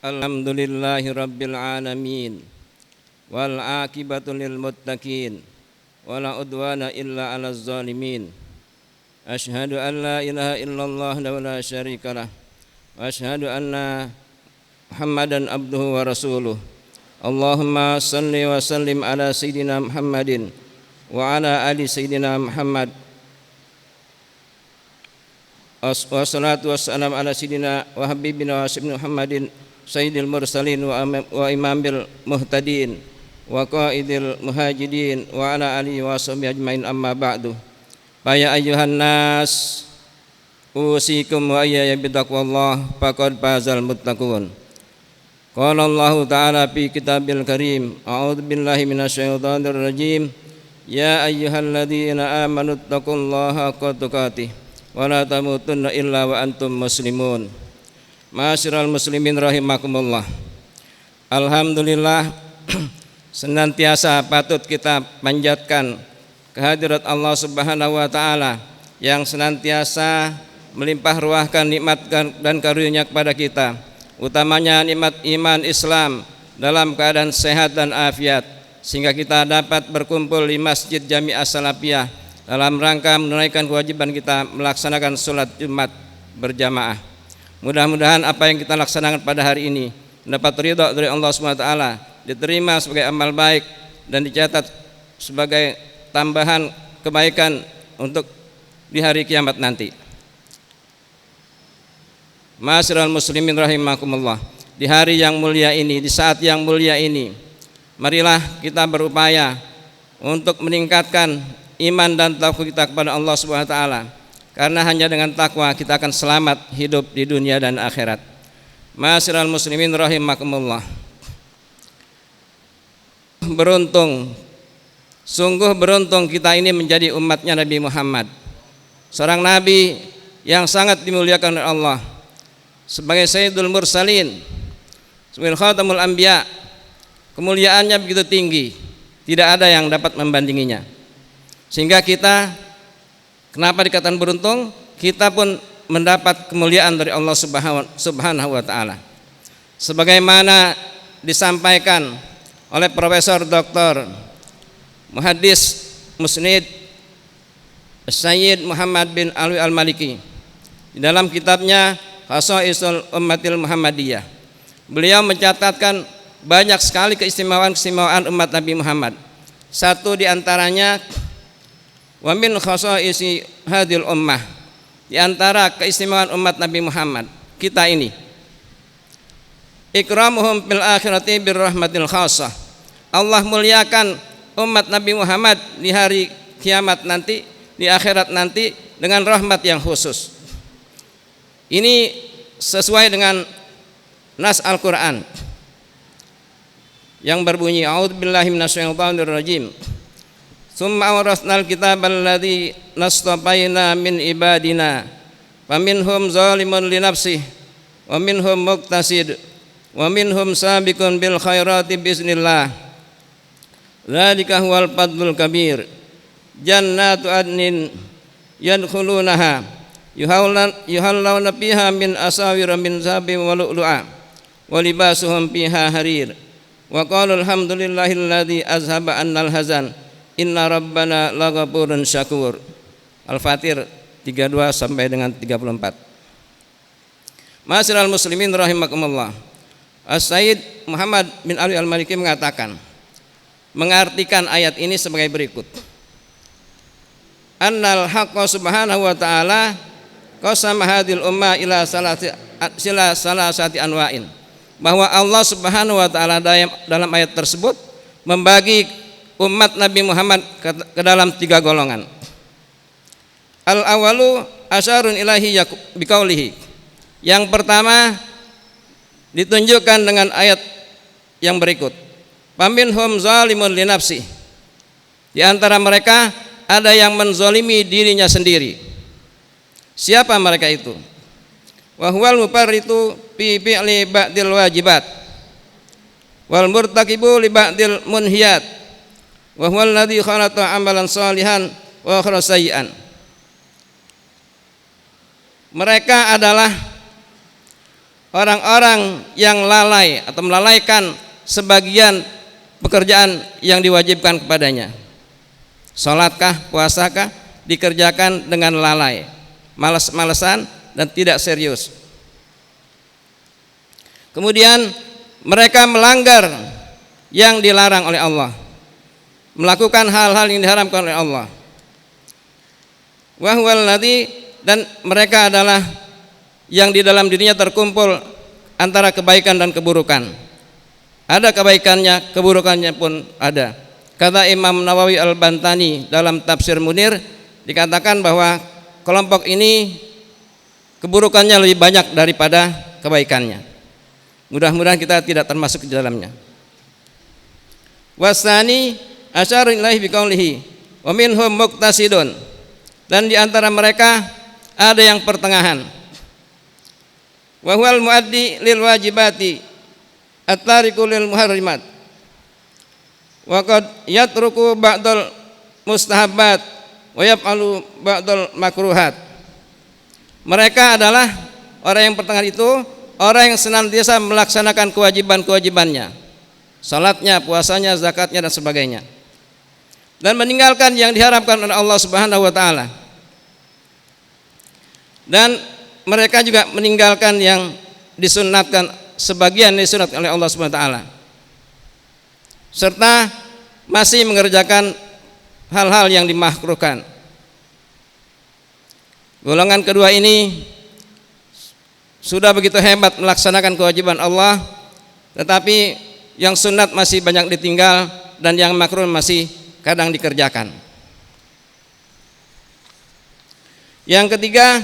Alhamdulillahi rabbil alamin wal aqibatu lil muttaqin wala udwana illa 'alaz zalimin. Asyhadu an la ilaha illallah wa la syarikalah wa asyhadu anna Muhammadan abduhu wa rasuluh. Allahumma salli wa sallim ala sayyidina Muhammadin wa ala ali sayyidina Muhammad. Wassalatu wassalamu ala sayyidina wa habibina wa sayyidina Muhammadin sayyidil mursalin wa imamil muhtadin wa qaidil muhajirin wa ala alihi wa sahbihi ajmain, amma ba'du. Ya ayyuhan nas, usikum wa iyaya bitaqwallah faqad fazal muttaqun. Qala Allah ta'ala fi kitabil karim, a'udzu billahi minasyaitonir rajim. Ya ayyuhalladzina amanu taqullaha haqqa tuqatih wa la tamutunna illa wa antum muslimun. Ma'asyiral muslimin rahimakumullah. Alhamdulillah, senantiasa patut kita panjatkan kehadirat Allah Subhanahu wa taala yang senantiasa melimpah ruahkan nikmat dan karunia kepada kita, utamanya nikmat iman Islam dalam keadaan sehat dan afiat, sehingga kita dapat berkumpul di Masjid Jami'ah Salafiyah dalam rangka menunaikan kewajiban kita melaksanakan sholat Jumat berjamaah. Mudah-mudahan apa yang kita laksanakan pada hari ini mendapat ridha dari Allah SWT, diterima sebagai amal baik dan dicatat sebagai tambahan kebaikan untuk di hari kiamat nanti. Ma'asyiral muslimin rahimakumullah. Di hari yang mulia ini, di saat yang mulia ini, marilah kita berupaya untuk meningkatkan iman dan tauhid kita kepada Allah Subhanahu wa taala. Karena hanya dengan takwa kita akan selamat hidup di dunia dan akhirat. Ma'asyiral muslimin rahimakumullah. Beruntung, sungguh beruntung kita ini menjadi umatnya Nabi Muhammad, seorang nabi yang sangat dimuliakan oleh Allah sebagai Sayyidul Mursalin, sebagai Khatamul Anbiya. Kemuliaannya begitu tinggi, tidak ada yang dapat membandinginya. Sehingga kita, kenapa dikatakan beruntung? Kita pun mendapat kemuliaan dari Allah Subhanahu wa taala. Sebagaimana disampaikan oleh Profesor Dr. Muhaddis Musnid Sayyid Muhammad bin Alwi Al-Maliki di dalam kitabnya Khasaisul Ummatil Muhammadiyah. Beliau mencatatkan banyak sekali keistimewaan umat Nabi Muhammad. Satu di antaranya, wa min khasaisi hadhil ummah, di antara keistimewaan umat Nabi Muhammad kita ini, ikramuhum fil akhirati birrahmatil khassah. Allah muliakan umat Nabi Muhammad di hari kiamat nanti, di akhirat nanti dengan rahmat yang khusus. Ini sesuai dengan nas Al-Qur'an yang berbunyi, a'udzubillahi minasyaitonir rajim. Summa awrasnal kitabal ladzi nastafaina min ibadina faminhum zalimun li nafsihi wa minhum muqtasid wa minhum sabiqun bil khairati biiznillah. Dzalika huwal fadlul kabir. Jannatu adnin yadkhulunaha yuhallawna fiha min asawira min zahabin wa lu'lu'a wa libasuhum fiha harir. Wa qalu alhamdulillahilladzi azhaba annal hazan inna rabbana laghafurun syakur. Al-Fatir 32 sampai dengan 34. Ma'asyiral muslimin rahimakumullah. As-Sayyid Muhammad bin Ali Al-Maliki mengatakan, mengartikan ayat ini sebagai berikut. Annal haqqa subhanahu wa ta'ala qasama hadhil umma ila salasati anwa'in. Bahwa Allah Subhanahu wa taala dalam ayat tersebut membagi umat Nabi Muhammad ke dalam 3 golongan. Al-awalu asyarun ilahi biqaulihi. Yang pertama ditunjukkan dengan ayat yang berikut. Faminhum zalimun li nafsi. Di antara mereka ada yang menzalimi dirinya sendiri. Siapa mereka itu? Wa huwal mufarritu fi fi'li ba'dil wajibat wal murtaqibu li ba'dil munhiyat wa huwal ladzi khalaqa amalan salihan wa akhara sayyi'an. Mereka adalah orang-orang yang lalai atau melalaikan sebagian pekerjaan yang diwajibkan kepadanya. Salatkah, puasakah dikerjakan dengan lalai, malas-malesan dan tidak serius. Kemudian mereka melanggar yang dilarang oleh Allah, melakukan hal-hal yang diharamkan oleh Allah. Wa huwal ladzi, dan mereka adalah yang di dalam dirinya terkumpul antara kebaikan dan keburukan. Ada kebaikannya, keburukannya pun ada. Kata Imam Nawawi Al-Bantani dalam Tafsir Munir, dikatakan bahwa kelompok ini keburukannya lebih banyak daripada kebaikannya. Mudah-mudahan kita tidak termasuk di dalamnya. Wasani asyara ilaihi biqaulihi wa minhum muqtasidun, dan di antara mereka ada yang pertengahan. Wa huwal muaddi lil wajibati at-tariku lil muharrimat wa qad yatruku ba'dal mustahabbat wa yaf'alu ba'dal makruhat. Mereka adalah orang yang pertengahan itu, orang yang senantiasa melaksanakan kewajiban-kewajibannya, salatnya, puasanya, zakatnya dan sebagainya, dan meninggalkan yang diharapkan oleh Allah Subhanahu wa taala. Dan mereka juga meninggalkan yang disunatkan, sebagian disunatkan oleh Allah Subhanahu wa taala, serta masih mengerjakan hal-hal yang dimakruhkan. Golongan kedua ini sudah begitu hebat melaksanakan kewajiban Allah, tetapi yang sunat masih banyak ditinggal dan yang makruh masih kadang dikerjakan. Yang ketiga,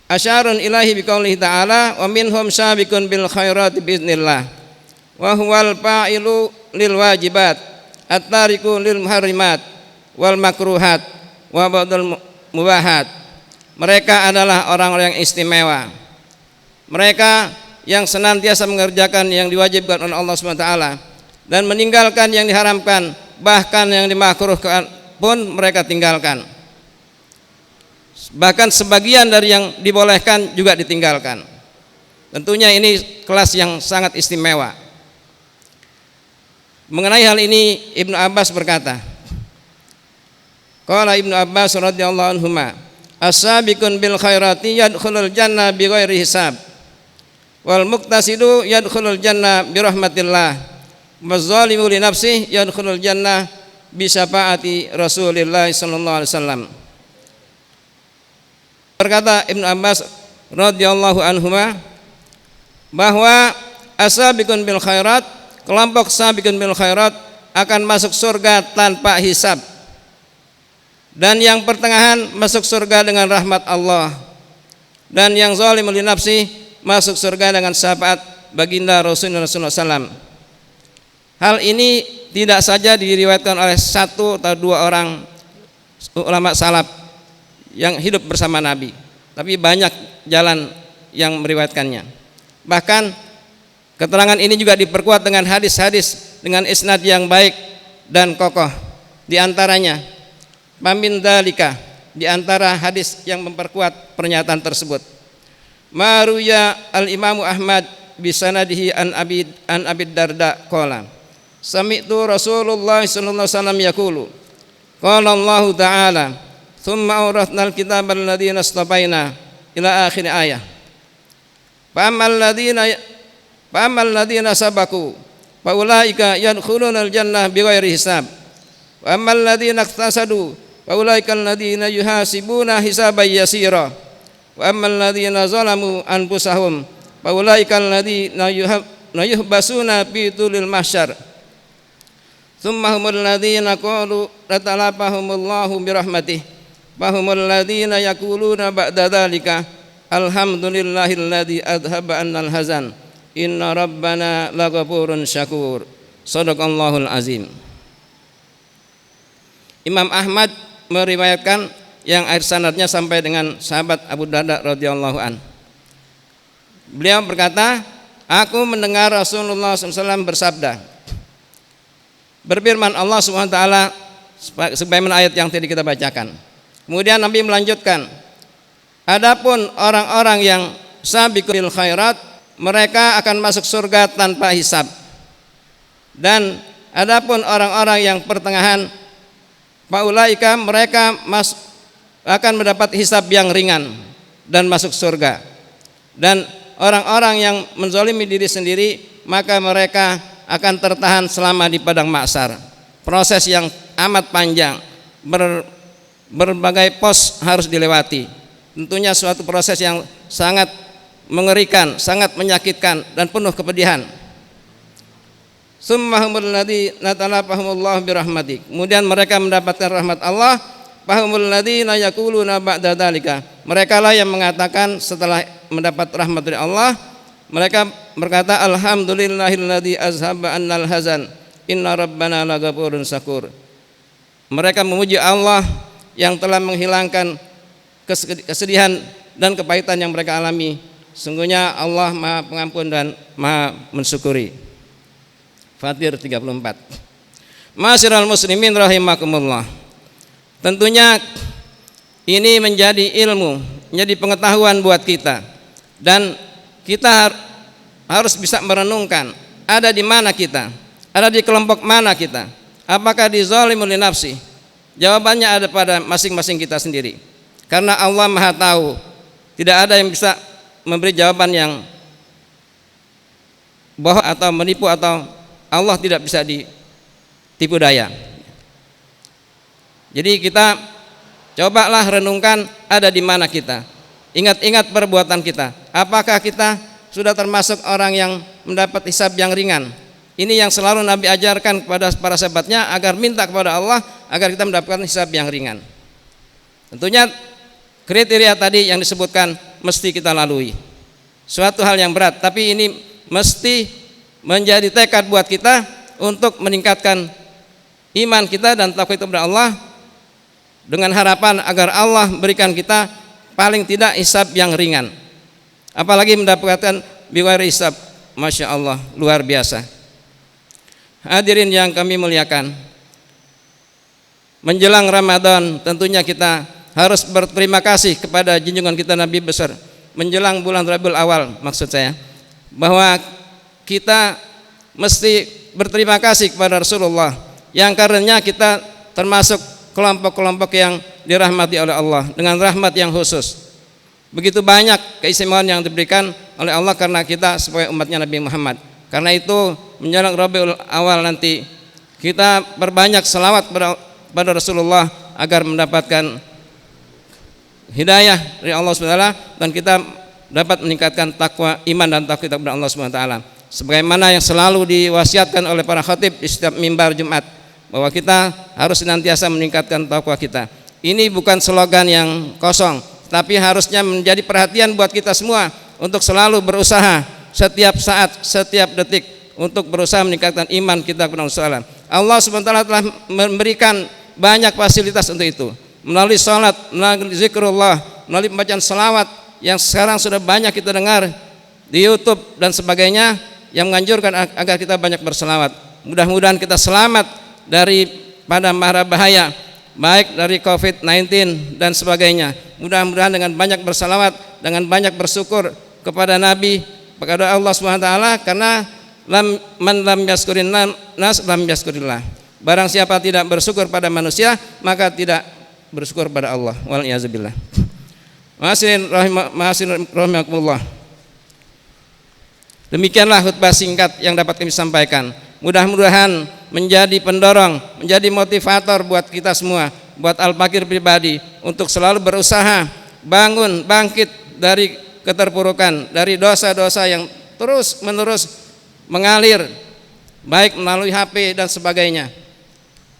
asyarun ilahi biqaulihi ta'ala wa minhum sabiqun bil khairati biiznillah wa huwal fa'ilu lil wajibat at-tariku lil muharrimat wal makruhat wa ba'dul mubahat. Mereka adalah orang-orang yang istimewa. Mereka yang senantiasa mengerjakan yang diwajibkan oleh Allah SWT dan meninggalkan yang diharamkan, bahkan yang dimakruhkan pun mereka tinggalkan. Bahkan sebagian dari yang dibolehkan juga ditinggalkan. Tentunya ini kelas yang sangat istimewa. Mengenai hal ini Ibnu Abbas berkata, qala Ibnu Abbas radhiyallahu anhuma, as-sabiqun bil khairati yadkhulul jannah bighairi hisab wal muqtasidu yadkhulul jannah bi rahmatillah waz zalimu li nafsihi yadkhulul jannah bi syafaati Rasulillah sallallahu alaihi wasallam. Berkata Ibnu Abbas radhiyallahu anhuma bahwa as-sabiqun bil khairat, kelompok sabiqun bil khairat akan masuk surga tanpa hisab, dan yang pertengahan masuk surga dengan rahmat Allah, dan yang zalim li nafsi masuk surga dengan syafaat baginda Rasulullah SAW. Hal ini tidak saja diriwayatkan oleh satu atau dua orang ulama salaf yang hidup bersama Nabi, tapi banyak jalan yang meriwayatkannya. Bahkan keterangan ini juga diperkuat dengan hadis-hadis dengan isnad yang baik dan kokoh. Di antaranya pamin dalika, di antara hadis yang memperkuat pernyataan tersebut, maruya al-Imamu Ahmad bisanadihi an Abi Darda qala sami'tu Rasulullah sallallahu alaihi wasallam yaqulu qala Allah ta'ala thumma awrathnal kitaba alladziina istafaina ila akhir ayah fa ammal ladzina sabaku fa ulaika yadkhulunal jannah bighairi hisab wa ammal ladzina iqtasadu fa ulaika alladzina yuhasibuna hisaban yasira wa ammal ladzina zalamu anfusahum fa ulaika alladzina yuhbasuna fi tulil mahsyar thumma humul ladzina qalu latalafahumullahu birahmatihi fahumul ladzina yaquluna ba'da dzalika alhamdulillahilladzi adhaba annal hazan inna rabbana laghafurun syakur. Shadaqallahul azim. Imam Ahmad meriwayatkan yang akhir sanadnya sampai dengan sahabat Abu Darda radhiyallahu an. Beliau berkata, aku mendengar Rasulullah SAW bersabda, berfirman Allah SWT sebagaimana ayat yang tadi kita bacakan. Kemudian Nabi melanjutkan, adapun orang-orang yang sabiqul khairat, mereka akan masuk surga tanpa hisab. Dan adapun orang-orang yang pertengahan, faulaika, mereka akan mendapat hisab yang ringan dan masuk surga. Dan orang-orang yang menzalimi diri sendiri, maka mereka akan tertahan selama di padang mahsyar. Proses yang amat panjang, berbagai pos harus dilewati. Tentunya suatu proses yang sangat mengerikan, sangat menyakitkan dan penuh kepedihan. Summahumul ladzi natalafahumullahu birahmatik. Kemudian mereka mendapatkan rahmat Allah. Fahumul ladzina yaquluna ba'da dzalika. Merekalah yang mengatakan setelah mendapat rahmat dari Allah, mereka berkata, alhamdulillahilladzi azhaba annal hazan, inna rabbana laghafurun syakur. Mereka memuji Allah yang telah menghilangkan kesedihan dan kepahitan yang mereka alami. Sungguhnya Allah Maha Pengampun dan Maha mensyukuri. Fatir 34. Ma'asyiral muslimin rahimakumullah. Tentunya ini menjadi ilmu, menjadi pengetahuan buat kita, dan kita harus bisa merenungkan ada di mana kita, ada di kelompok mana kita. Apakah di zalimul li nafsi? Jawabannya ada pada masing-masing kita sendiri. Karena Allah Maha tahu, tidak ada yang bisa memberi jawaban yang bohong atau menipu, atau Allah tidak bisa ditipu daya. Jadi kita cobalah renungkan ada di mana kita. Ingat-ingat perbuatan kita. Apakah kita sudah termasuk orang yang mendapat hisab yang ringan? Ini yang selalu Nabi ajarkan kepada para sahabatnya agar minta kepada Allah agar kita mendapatkan hisab yang ringan. Tentunya kriteria tadi yang disebutkan mesti kita lalui. Suatu hal yang berat, tapi ini mesti menjadi tekad buat kita untuk meningkatkan iman kita dan takwa kepada Allah, dengan harapan agar Allah berikan kita paling tidak hisab yang ringan, apalagi mendapatkan biwari hisab. Masya Allah, luar biasa. Hadirin yang kami muliakan, menjelang Ramadan tentunya kita harus berterima kasih kepada junjungan kita Nabi besar. Menjelang bulan Rabiul Awal, maksud saya, bahwa kita mesti berterima kasih kepada Rasulullah yang karenanya kita termasuk kelompok-kelompok yang dirahmati oleh Allah dengan rahmat yang khusus. Begitu banyak keistimewaan yang diberikan oleh Allah karena kita sebagai umatnya Nabi Muhammad. Karena itu menjelang Rabiul Awal nanti kita perbanyak selawat pada Rasulullah agar mendapatkan hidayah dari Allah SWT dan kita dapat meningkatkan takwa iman dan takwa kita kepada Allah SWT. Sebagaimana yang selalu diwasiatkan oleh para khatib di setiap mimbar Jumat, bahwa kita harus senantiasa meningkatkan takwa kita. Ini bukan slogan yang kosong, tapi harusnya menjadi perhatian buat kita semua untuk selalu berusaha setiap saat, setiap detik untuk berusaha meningkatkan iman kita kepada Allah. Allah SWT telah memberikan banyak fasilitas untuk itu, melalui salat, melalui zikrullah, melalui pembacaan selawat yang sekarang sudah banyak kita dengar di YouTube dan sebagainya, yang menganjurkan agar kita banyak berselawat. Mudah-mudahan kita selamat daripada mara bahaya, baik dari COVID-19 dan sebagainya. Mudah-mudahan dengan banyak bersalawat, dengan banyak bersyukur kepada Nabi, kepada Allah SWT, karena man lam yaskurin nas lam yaskurillah. Barang siapa tidak bersyukur pada manusia, maka tidak bersyukur pada Allah. Wal iazubillah. Ma'asyirin rahimakumullah. Demikianlah khutbah singkat yang dapat kami sampaikan. Mudah-mudahan menjadi pendorong, menjadi motivator buat kita semua, buat Al-Fakir pribadi untuk selalu berusaha bangkit dari keterpurukan, dari dosa-dosa yang terus-menerus mengalir, baik melalui HP dan sebagainya.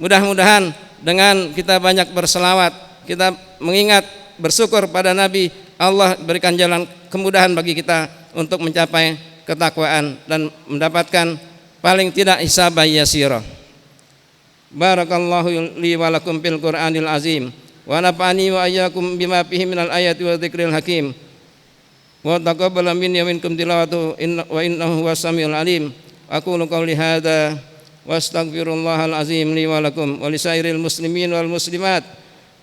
Mudah-mudahan dengan kita banyak berselawat, kita mengingat, bersyukur pada Nabi, Allah berikan jalan kemudahan bagi kita untuk mencapai ketakwaan dan mendapatkan paling tidak hisabah yasira. Barakallahu li wa lakum fil Qur'anil azim wa nafa'ani wa iyyakum bima fihi minal ayati wa dzikril hakim wa taqabbala minni wa minkum tilawatu wa innahu huwas samiul alim. Aqulu qouli hadza wa astaghfirullahal azim li wa lakum wa lisairil muslimin wal muslimat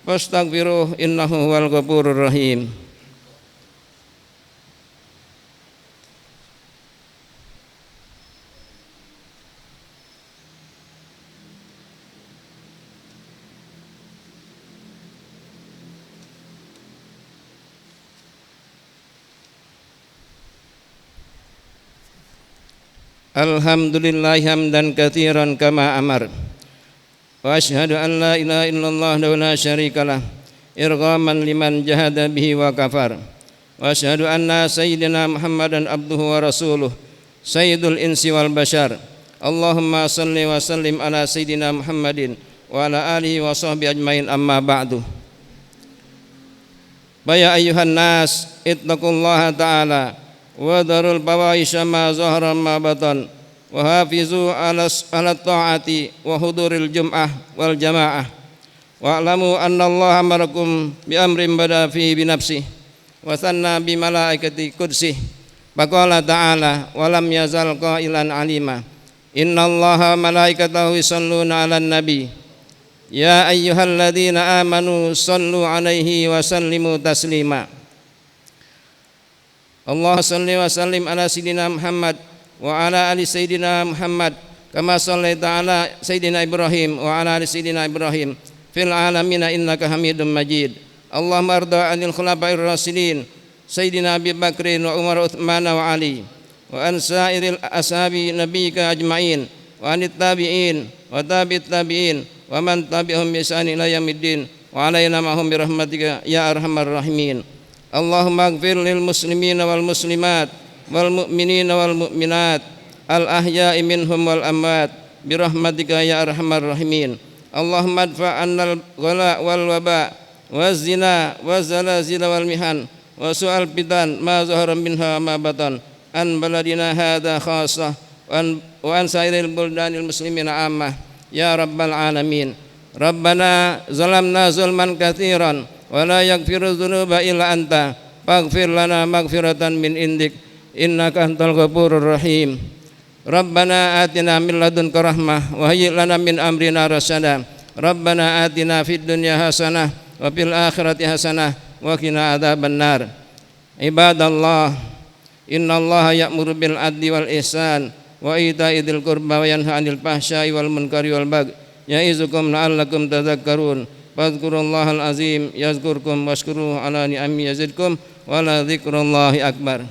fastaghfiruhu innahu huwal ghafurur rahim. Alhamdulillah hamdan katsiran kama amar. Wa asyhadu an la ilaha illallah wa la syarikalah irghaman liman jahada bihi wa kafar. Wa asyhadu anna sayyidina Muhammadan abduhu wa rasuluh sayyidul insi wal bashar. Allahumma salli wa sallim ala sayyidina Muhammadin wa ala alihi wa sahbihi ajmain, amma ba'du. Ya ayyuhan nas ittaqullaha ta'ala wa darul fawahisha ma zahara ma batan wa hafizu ala ta'ati wa huduril jum'ah wal jamaah wa alamu anna Allah amarakum bi amrin bada fihi bi nafsihi wa sanna bi malaikati qudsih. Faqala ta'ala wa lam yazal qailan alima innallaha malaikatahu yusalluna 'alan nabi ya ayyuhalladzina amanu sallu 'alaihi wa sallimu taslima. Allah salli wa sallim ala sayyidina Muhammad wa ala ali sayyidina Muhammad kama sallaita ala sayyidina Ibrahim wa ala ali sayyidina Ibrahim fil alamin innaka Hamidum Majid. Allahumma arda 'anil khulafa'ir rasyidin sayyidina Abi Bakrin wa Umar Utsman wa Ali wa an sa'iril ashabi nabiyyika ajma'in wa anit tabi'in wa tabi'it tabi'in wa man tabi'ahum bi ihsan ila yaumiddin wa alaina ma'hum bi rahmatika ya arhamar rahimin. Allahumma ighfir lil muslimina wal muslimat wal mu'minina wal mu'minat al ahya'i minhum wal amwat bi rahmatika ya arhamar rahimin. Allahumma adfa' annal ghala wal waba waz zina waz zalazil wal mihan wa su'al bidan ma zahara minha ma batan an baladina hadha khassah wa an sairil buldanil muslimina ammah ya rabbal alamin. Rabbana zalamna zulman katsiran wa la yaghfiru dzunuba illa anta faghfir lana maghfiratan min indik innaka antal ghafurur rahim. Rabbana atina min ladunka rahmah wa hayyi' lana min amrina rasyada. Rabbana atina fid dunya hasanah wa fil akhirati hasanah wa qina adzabannar. Ibadallah, innallaha ya'muru bil adli wal ihsan wa ita'i dzil qurba wa yanha 'anil fahsya'i wal munkari wal baghi ya'izukum la'allakum tadhakkarun. Fadhkurullahal azim yazkurkum washkuruhu ala ni'ami yazidkum wa la dzikrullahi akbar.